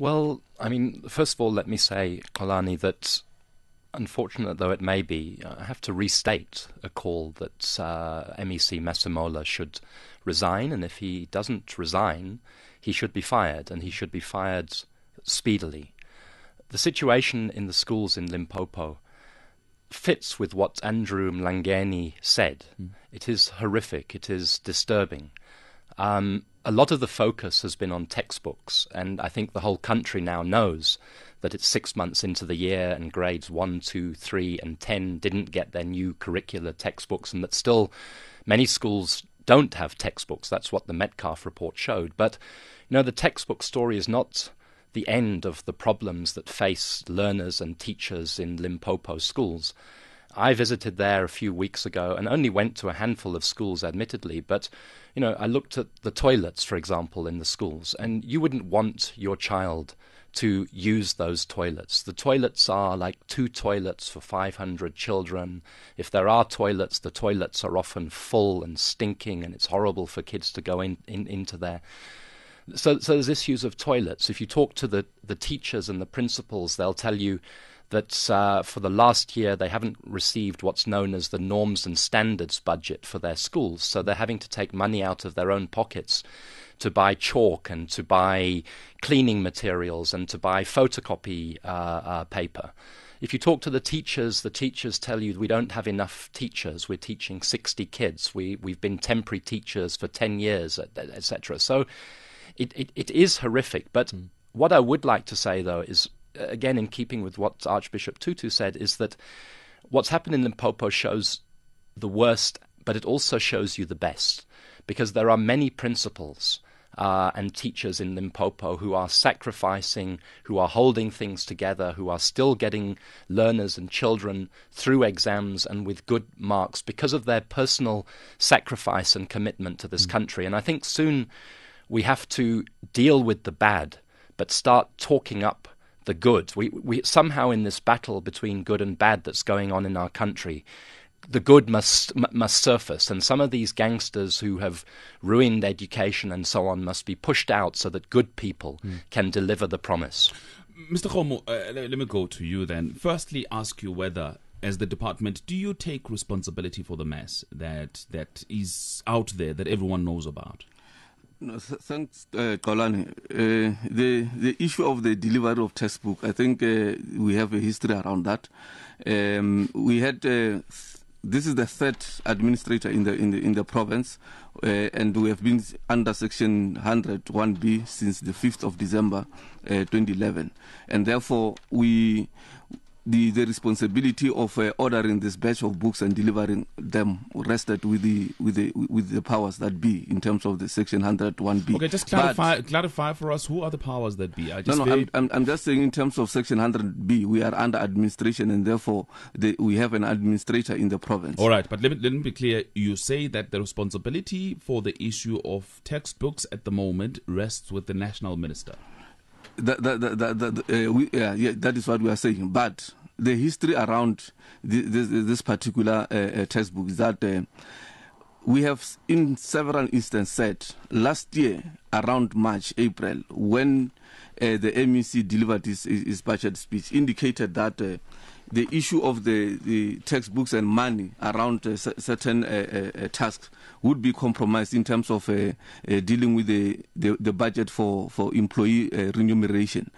Well, I mean, first of all, let me say, Kolani, that unfortunate though it may be, I have to restate a call that MEC Masemola should resign, and if he doesn't resign, he should be fired, and he should be fired speedily. The situation in the schools in Limpopo fits with what Andrew Mlangeni said. It is horrific, it is disturbing. A lot of the focus has been on textbooks, and I think the whole country now knows that it's 6 months into the year and grades 1, 2, 3 and 10 didn't get their new curricular textbooks, and that still many schools don't have textbooks. That's what the Metcalf report showed. But, the textbook story is not the end of the problems that face learners and teachers in Limpopo schools. I visited there a few weeks ago and only went to a handful of schools, admittedly, but I looked at the toilets, for example, in the schools, and you wouldn't want your child to use those toilets. The toilets are like 2 toilets for 500 children. If there are toilets, the toilets are often full and stinking, and it's horrible for kids to go into there. So there's issues of toilets. If you talk to the teachers and the principals, they'll tell you that for the last year they haven't received what's known as the norms and standards budget for their schools. So they're having to take money out of their own pockets to buy chalk and to buy cleaning materials and to buy photocopy paper. If you talk to the teachers tell you we don't have enough teachers. We're teaching 60 kids. We've been temporary teachers for 10 years, etc. So it is horrific. But what I would like to say, though, is, again, in keeping with what Archbishop Tutu said, is that what's happened in Limpopo shows the worst, but it also shows you the best, because there are many principals and teachers in Limpopo who are sacrificing, who are holding things together, who are still getting learners and children through exams and with good marks because of their personal sacrifice and commitment to this country. And I think soon we have to deal with the bad, but start talking up the good. We somehow, in this battle between good and bad that's going on in our country, the good must surface, and some of these gangsters who have ruined education and so on must be pushed out so that good people can deliver the promise. Mr. Khomo, let me go to you then. Firstly, ask you whether, as the department, do you take responsibility for the mess that is out there that everyone knows about? No, thanks, Kolani. The issue of the delivery of textbook, I think we have a history around that. We had this is the third administrator in the province, and we have been under Section 101B since the 5th of December 2011, and therefore the responsibility of ordering this batch of books and delivering them rested with the powers that be in terms of the Section 101B. Okay, just clarify for us, who are the powers that be? I'm just saying in terms of Section 100B, we are under administration, and therefore we have an administrator in the province. All right, but let me be clear. You say that the responsibility for the issue of textbooks at the moment rests with the national minister. That is what we are saying. But the history around this particular textbook is that we have in several instances said last year around March, April, when the MEC delivered his budget speech, indicated that the issue of the textbooks and money around certain tasks would be compromised in terms of dealing with the budget for employee remuneration.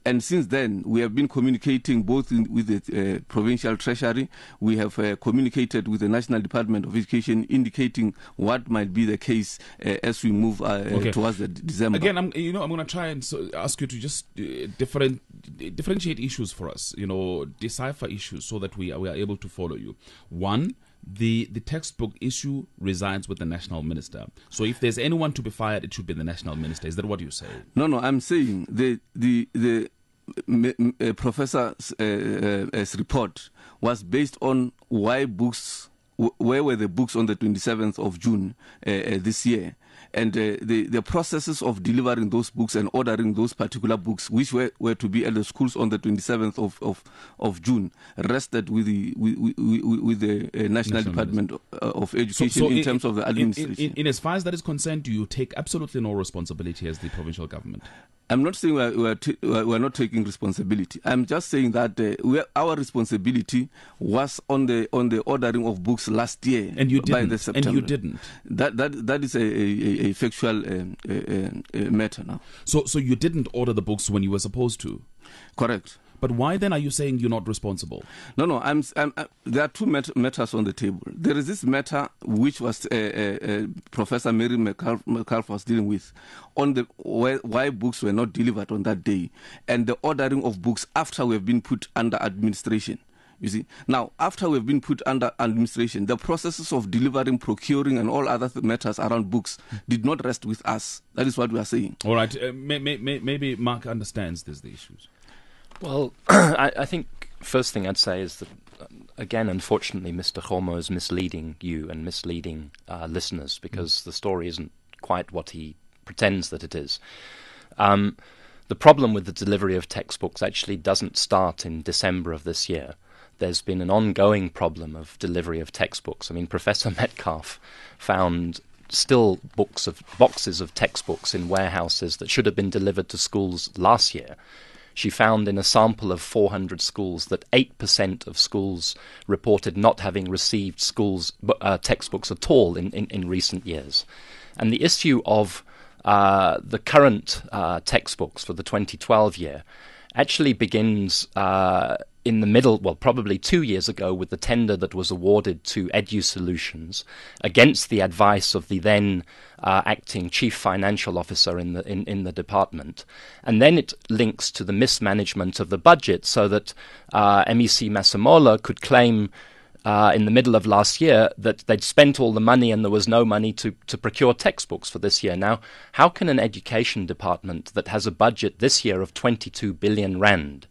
And since then, we have been communicating both with the provincial treasury. We have communicated with the National Department of Education, indicating what might be the case as we move towards the December. Again, I'm going to try and ask you to just differentiate issues for us. Decipher issues so that we are able to follow you. One, the textbook issue resides with the national minister. So if there's anyone to be fired, it should be the national minister. Is that what you say? No, I'm saying the professor's report was based on where were the books on the 27th of June this year. And the processes of delivering those books and ordering those particular books, which were to be at the schools on the 27th of June, rested with the National Department of Education in terms of the administration. In as far as that is concerned, do you take absolutely no responsibility as the provincial government? I'm not saying we're not taking responsibility. I'm just saying that our responsibility was on the ordering of books last year. And you didn't. By the September. And you didn't. That is a factual matter now. So you didn't order the books when you were supposed to? Correct. But why then are you saying you're not responsible? No. There are two matters on the table. There is this matter which was Professor Mary McCullough was dealing with on the why books were not delivered on that day, and the ordering of books after we have been put under administration. You see, now after we've been put under administration, the processes of delivering, procuring, and all other matters around books did not rest with us. That is what we are saying. All right. Maybe Mark understands the issues. Well, I think first thing I'd say is that, again, unfortunately, Mr. Khomo is misleading you and misleading listeners, because the story isn't quite what he pretends that it is. The problem with the delivery of textbooks actually doesn't start in December of this year. There's been an ongoing problem of delivery of textbooks. I mean, Professor Metcalf found still boxes of textbooks in warehouses that should have been delivered to schools last year. She found in a sample of 400 schools that 8% of schools reported not having received textbooks at all in recent years. And the issue of the current textbooks for the 2012 year actually begins in the middle, well, probably 2 years ago, with the tender that was awarded to EduSolutions against the advice of the then acting chief financial officer in the department. And then it links to the mismanagement of the budget, so that MEC Masemola could claim in the middle of last year that they'd spent all the money and there was no money to procure textbooks for this year. Now, how can an education department that has a budget this year of 22 billion rand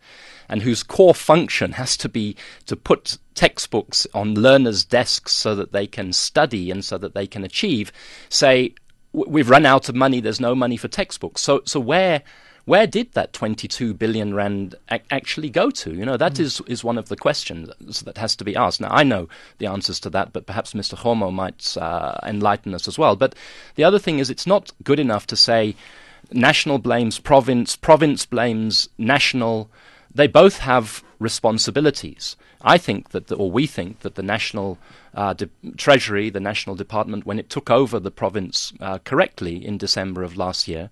and whose core function has to be to put textbooks on learners' desks so that they can study and so that they can achieve, say, we've run out of money, there's no money for textbooks. So where did that 22 billion rand actually go to? You know, that is one of the questions that has to be asked. Now, I know the answers to that, but perhaps Mr. Khomo might enlighten us as well. But the other thing is, it's not good enough to say national blames province, province blames national. They both have responsibilities. I think we think that the National Treasury, the National Department, when it took over the province correctly in December of last year,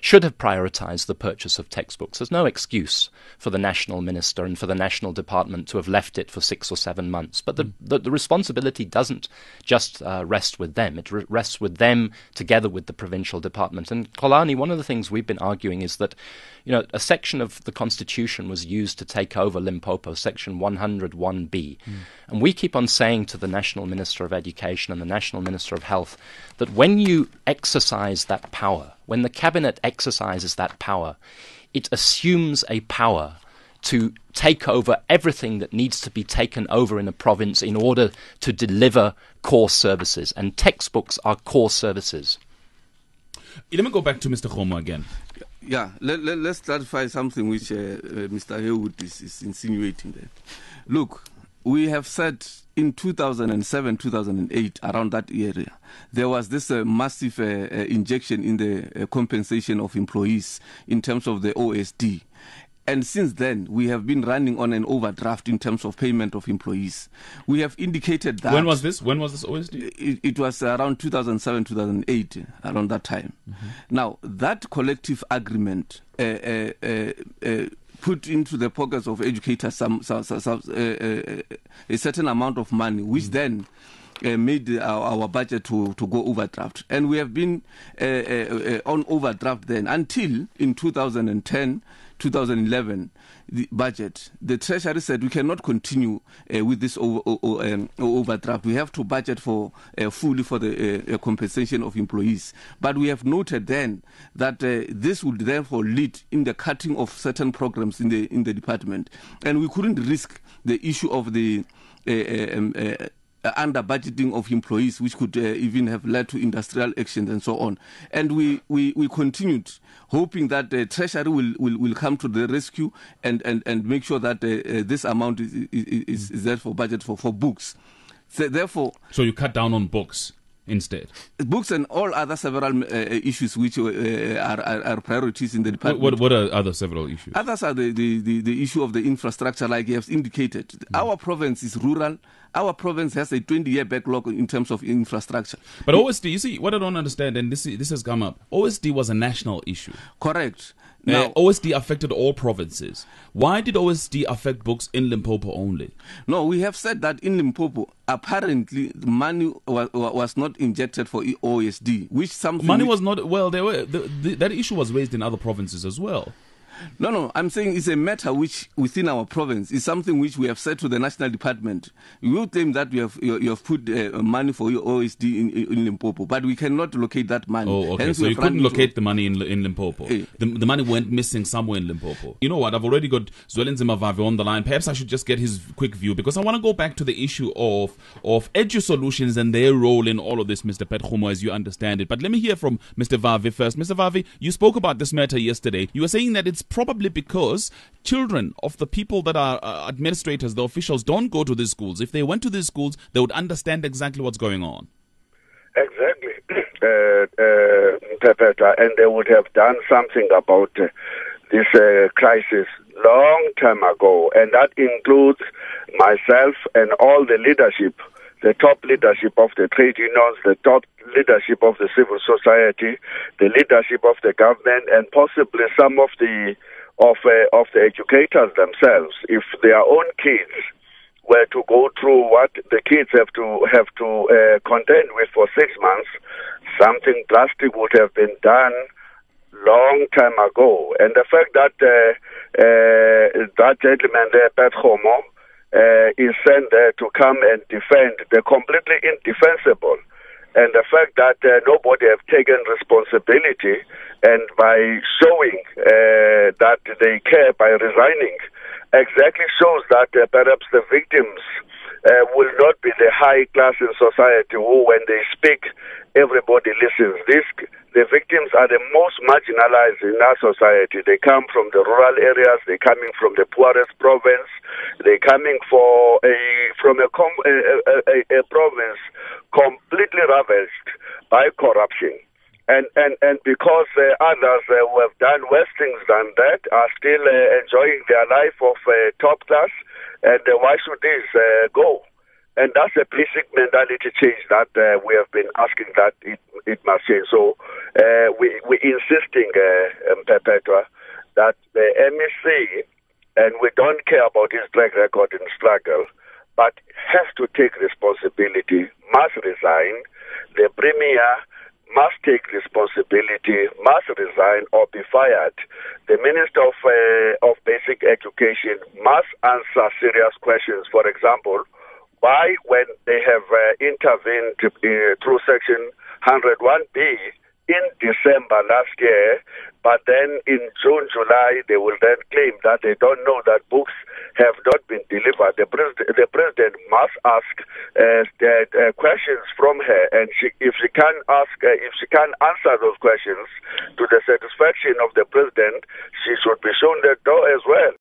should have prioritized the purchase of textbooks. There's no excuse for the National Minister and for the National Department to have left it for 6 or 7 months. But the responsibility doesn't just rest with them. It rests with them together with the Provincial Department. And Xolani, one of the things we've been arguing is that, you know, a section of the Constitution was used to take over Limpopo, Section 101B. And we keep on saying to the National Minister of Education and the National Minister of Health that when you exercise that power, when the Cabinet exercises that power, it assumes a power to take over everything that needs to be taken over in a province in order to deliver core services. And textbooks are core services. Let me go back to Mr. Khomo again. Yeah, let's clarify something which Mr. Haywood is insinuating there. Look, we have said in 2007, 2008, around that area, there was this massive injection in the compensation of employees in terms of the OSD. And since then, we have been running on an overdraft in terms of payment of employees. We have indicated that... When was this? When was this OSD? It was around 2007, 2008, around that time. Now, that collective agreement put into the pockets of educators a certain amount of money, which then made our budget to go overdraft. And we have been on overdraft then until in 2010, 2011, the budget, the Treasury said we cannot continue with this overdraft. We have to budget for fully for the compensation of employees. But we have noted then that this would therefore lead in the cutting of certain programs in the department, and we couldn't risk the issue of the under budgeting of employees, which could even have led to industrial actions and so on. And we continued hoping that the Treasury will come to the rescue and make sure that this amount is there for budget for books. So therefore, so you cut down on books. instead? Books and all other several issues which are priorities in the department. What are other several issues? Others are the issue of the infrastructure, like you have indicated. Our province is rural. Our province has a 20-year backlog in terms of infrastructure. But OSD, you see, what I don't understand, and this has come up, OSD was a national issue. Correct. Now, OSD affected all provinces. Why did OSD affect books in Limpopo only? No, we have said that in Limpopo, apparently money was not injected for OSD, which something... Money was not... Well, that issue was raised in other provinces as well. No, I'm saying it's a matter which within our province is something which we have said to the national department. You will claim that you have put money for your OSD in Limpopo, but we cannot locate that money. Oh, okay. Hence So you couldn't locate the money in Limpopo. The money went missing somewhere in Limpopo. You know what? I've already got Zwelinzima Vavi on the line. Perhaps I should just get his quick view, because I want to go back to the issue of Edu Solutions and their role in all of this, Mr. Pethumo, as you understand it. But let me hear from Mr. Vavi first. Mr. Vavi, you spoke about this matter yesterday. You were saying that it's probably because children of the people that are administrators, the officials, don't go to these schools. If they went to these schools, they would understand exactly what's going on. Exactly, and they would have done something about this crisis long time ago, and that includes myself and all the leadership, the top leadership of the trade unions, the top leadership of the civil society, the leadership of the government, and possibly some of the educators themselves. If their own kids were to go through what the kids have to contend with for 6 months, something drastic would have been done long time ago. And the fact that that gentleman there, Pethumo, is sent there to come and defend the completely indefensible, and the fact that nobody have taken responsibility, and by showing that they care by resigning, exactly shows that perhaps the victims will not be the high class in society who, when they speak, everybody listens. The victims are the most marginalized in our society. They come from the rural areas. They're coming from the poorest province. They're coming from a province completely ravaged by corruption. And because others who have done worse things than that are still enjoying their life of top class, and why should this go? And that's a basic mentality change that we have been asking that it must change. So we're insisting, Perpetua, that the MEC, and we don't care about his track record in struggle, but has to take responsibility, must resign. The Premier must take responsibility, must resign or be fired. The Minister of Basic Education must answer serious questions. For example, why, when they have intervened through Section 101B in December last year, but then in June, July, they will then claim that they don't know that books have not been delivered. The president must ask questions from her, and if she can't answer those questions to the satisfaction of the president, she should be shown the door as well.